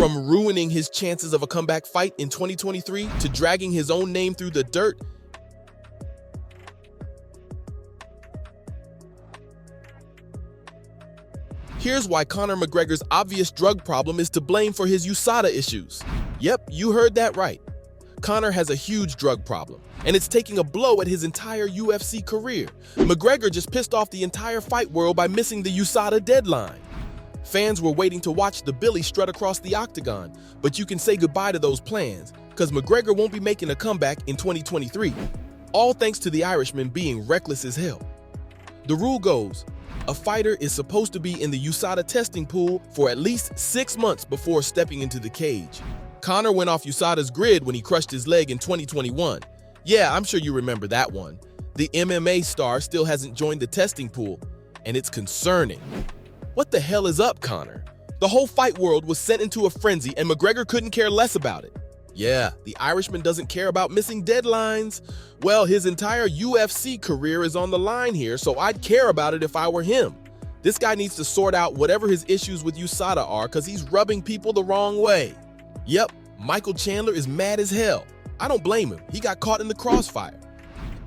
From ruining his chances of a comeback fight in 2023 to dragging his own name through the dirt, here's why Conor McGregor's obvious drug problem is to blame for his USADA issues. Yep, you heard that right. Conor has a huge drug problem, and it's taking a blow at his entire UFC career. McGregor just pissed off the entire fight world by missing the USADA deadline. Fans were waiting to watch the Billy strut across the octagon, but you can say goodbye to those plans, because McGregor won't be making a comeback in 2023. All thanks to the Irishman being reckless as hell. The rule goes, a fighter is supposed to be in the USADA testing pool for at least 6 months before stepping into the cage. Conor went off USADA's grid when he crushed his leg in 2021. Yeah, I'm sure you remember that one. The MMA star still hasn't joined the testing pool, and it's concerning. What the hell is up, Conor? The whole fight world was sent into a frenzy, and McGregor couldn't care less about it. Yeah, the Irishman doesn't care about missing deadlines. Well, his entire UFC career is on the line here, so I'd care about it if I were him. This guy needs to sort out whatever his issues with USADA are, because he's rubbing people the wrong way. Yep, Michael Chandler is mad as hell. I don't blame him. He got caught in the crossfire.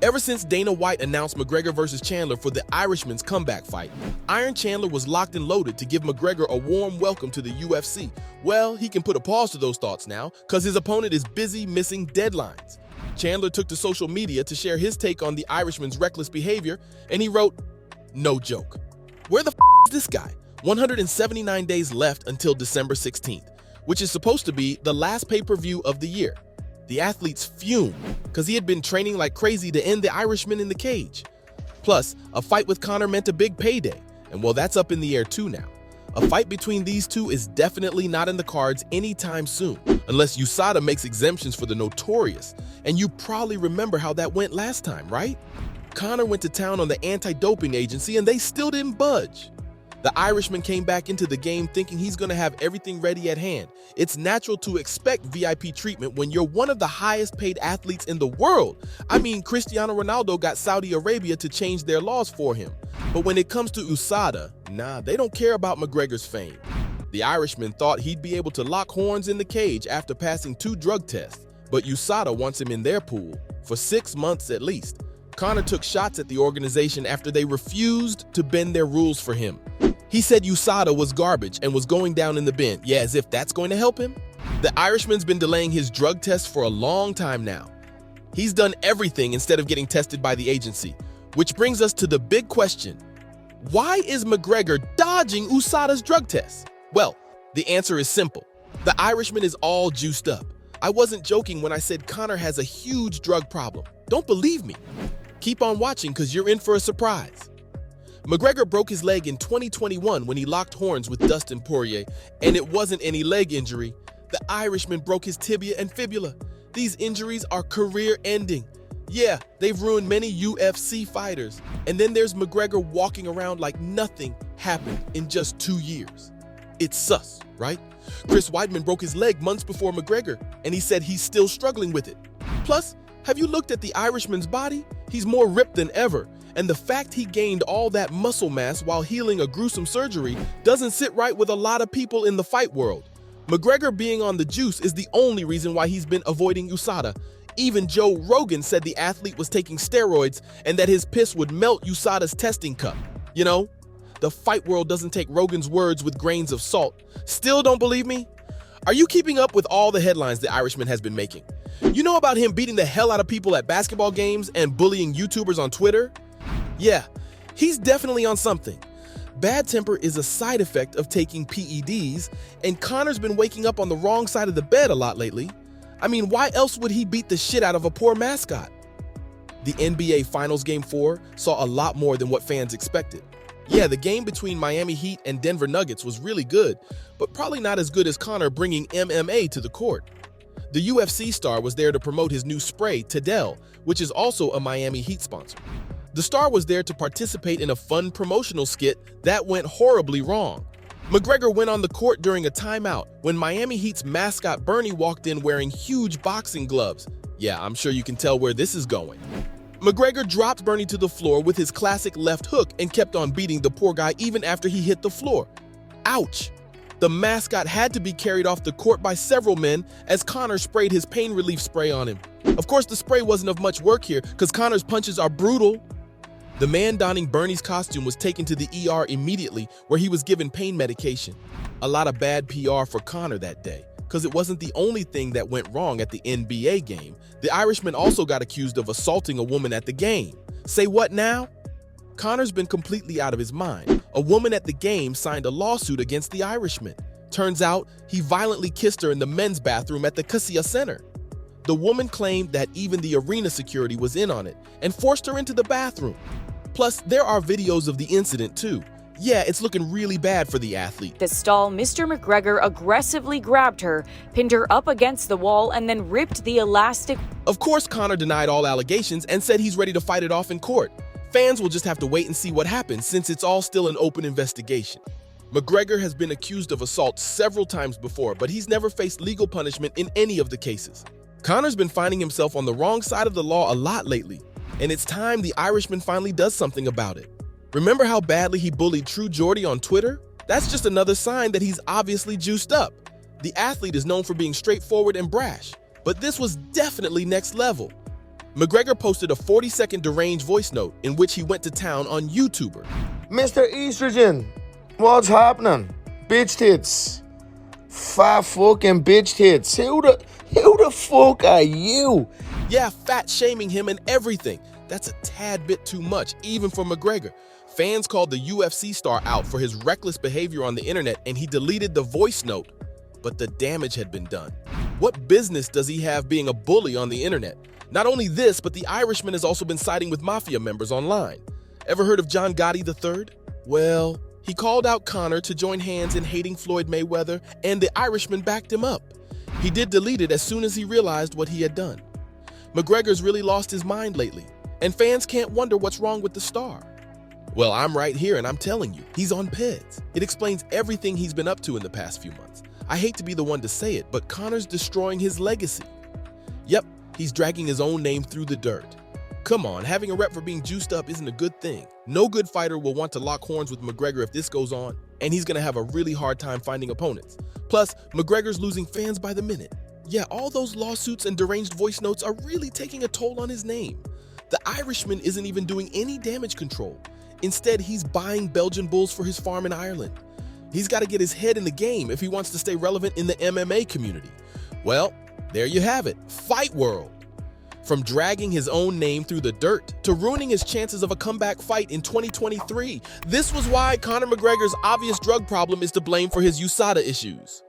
Ever since Dana White announced McGregor versus Chandler for the Irishman's comeback fight, Iron Chandler was locked and loaded to give McGregor a warm welcome to the UFC. Well, he can put a pause to those thoughts now, because his opponent is busy missing deadlines. Chandler took to social media to share his take on the Irishman's reckless behavior, and he wrote, "No joke. Where the is this guy? 179 days left until December 16th, which is supposed to be the last pay-per-view of the year." The athletes fumed because he had been training like crazy to end the Irishman in the cage. Plus, a fight with Conor meant a big payday, and well, that's up in the air too now. A fight between these two is definitely not in the cards anytime soon, unless USADA makes exemptions for the notorious, and you probably remember how that went last time, right? Conor went to town on the anti-doping agency and they still didn't budge. The Irishman came back into the game thinking he's going to have everything ready at hand. It's natural to expect VIP treatment when you're one of the highest paid athletes in the world. I mean, Cristiano Ronaldo got Saudi Arabia to change their laws for him. But when it comes to USADA, nah, they don't care about McGregor's fame. The Irishman thought he'd be able to lock horns in the cage after passing 2 drug tests, but USADA wants him in their pool for 6 months at least. Conor took shots at the organization after they refused to bend their rules for him. He said USADA was garbage and was going down in the bin. Yeah, as if that's going to help him. The Irishman's been delaying his drug test for a long time now. He's done everything instead of getting tested by the agency, which brings us to the big question. Why is McGregor dodging USADA's drug tests? Well, the answer is simple. The Irishman is all juiced up. I wasn't joking when I said Conor has a huge drug problem. Don't believe me? Keep on watching because you're in for a surprise. McGregor broke his leg in 2021 when he locked horns with Dustin Poirier, and it wasn't any leg injury. The Irishman broke his tibia and fibula. These injuries are career-ending. Yeah, they've ruined many UFC fighters. And then there's McGregor walking around like nothing happened in just 2 years. It's sus, right? Chris Weidman broke his leg months before McGregor, and he said he's still struggling with it. Plus, have you looked at the Irishman's body? He's more ripped than ever. And the fact he gained all that muscle mass while healing a gruesome surgery doesn't sit right with a lot of people in the fight world. McGregor being on the juice is the only reason why he's been avoiding USADA. Even Joe Rogan said the athlete was taking steroids and that his piss would melt USADA's testing cup. You know, the fight world doesn't take Rogan's words with grains of salt. Still don't believe me? Are you keeping up with all the headlines the Irishman has been making? You know about him beating the hell out of people at basketball games and bullying YouTubers on Twitter? Yeah, he's definitely on something. Bad temper is a side effect of taking PEDs, and Conor's been waking up on the wrong side of the bed a lot lately. I mean, why else would he beat the shit out of a poor mascot? The NBA Finals Game 4 saw a lot more than what fans expected. Yeah, the game between Miami Heat and Denver Nuggets was really good, but probably not as good as Conor bringing MMA to the court. The UFC star was there to promote his new spray, Tadell, which is also a Miami Heat sponsor. The star was there to participate in a fun promotional skit that went horribly wrong. McGregor went on the court during a timeout when Miami Heat's mascot Bernie walked in wearing huge boxing gloves. Yeah, I'm sure you can tell where this is going. McGregor dropped Bernie to the floor with his classic left hook and kept on beating the poor guy even after he hit the floor. Ouch! The mascot had to be carried off the court by several men as Conor sprayed his pain relief spray on him. Of course, the spray wasn't of much work here because Conor's punches are brutal. The man donning Bernie's costume was taken to the ER immediately, where he was given pain medication. A lot of bad PR for Conor that day, because it wasn't the only thing that went wrong at the NBA game. The Irishman also got accused of assaulting a woman at the game. Say what now? Conor's been completely out of his mind. A woman at the game signed a lawsuit against the Irishman. Turns out, he violently kissed her in the men's bathroom at the Cassia Center. The woman claimed that even the arena security was in on it and forced her into the bathroom. Plus, there are videos of the incident too. Yeah, it's looking really bad for the athlete. The stall, Mr. McGregor aggressively grabbed her, pinned her up against the wall, and then ripped the elastic. Of course, Conor denied all allegations and said he's ready to fight it off in court. Fans will just have to wait and see what happens since it's all still an open investigation. McGregor has been accused of assault several times before, but he's never faced legal punishment in any of the cases. Conor's been finding himself on the wrong side of the law a lot lately, and it's time the Irishman finally does something about it. Remember how badly he bullied True Geordie on Twitter? That's just another sign that he's obviously juiced up. The athlete is known for being straightforward and brash, but this was definitely next level. McGregor posted a 40-second deranged voice note in which he went to town on YouTuber. Mr. Estrogen, what's happening? Bitch tits. Fat fucking bitch tits. Who the fuck are you? Yeah, fat shaming him and everything. That's a tad bit too much, even for McGregor. Fans called the UFC star out for his reckless behavior on the internet and he deleted the voice note. But the damage had been done. What business does he have being a bully on the internet? Not only this, but the Irishman has also been siding with mafia members online. Ever heard of John Gotti III? Well, he called out Conor to join hands in hating Floyd Mayweather, and the Irishman backed him up. He did delete it as soon as he realized what he had done. McGregor's really lost his mind lately, and fans can't wonder what's wrong with the star. Well, I'm right here and I'm telling you, he's on PEDS. It explains everything he's been up to in the past few months. I hate to be the one to say it, but Conor's destroying his legacy. Yep, he's dragging his own name through the dirt. Come on, having a rep for being juiced up isn't a good thing. No good fighter will want to lock horns with McGregor if this goes on, and he's gonna have a really hard time finding opponents. Plus, McGregor's losing fans by the minute. Yeah, all those lawsuits and deranged voice notes are really taking a toll on his name. The Irishman isn't even doing any damage control. Instead, he's buying Belgian bulls for his farm in Ireland. He's got to get his head in the game if he wants to stay relevant in the MMA community. Well, there you have it, Fight World. From dragging his own name through the dirt to ruining his chances of a comeback fight in 2023, this was why Conor McGregor's obvious drug problem is to blame for his USADA issues.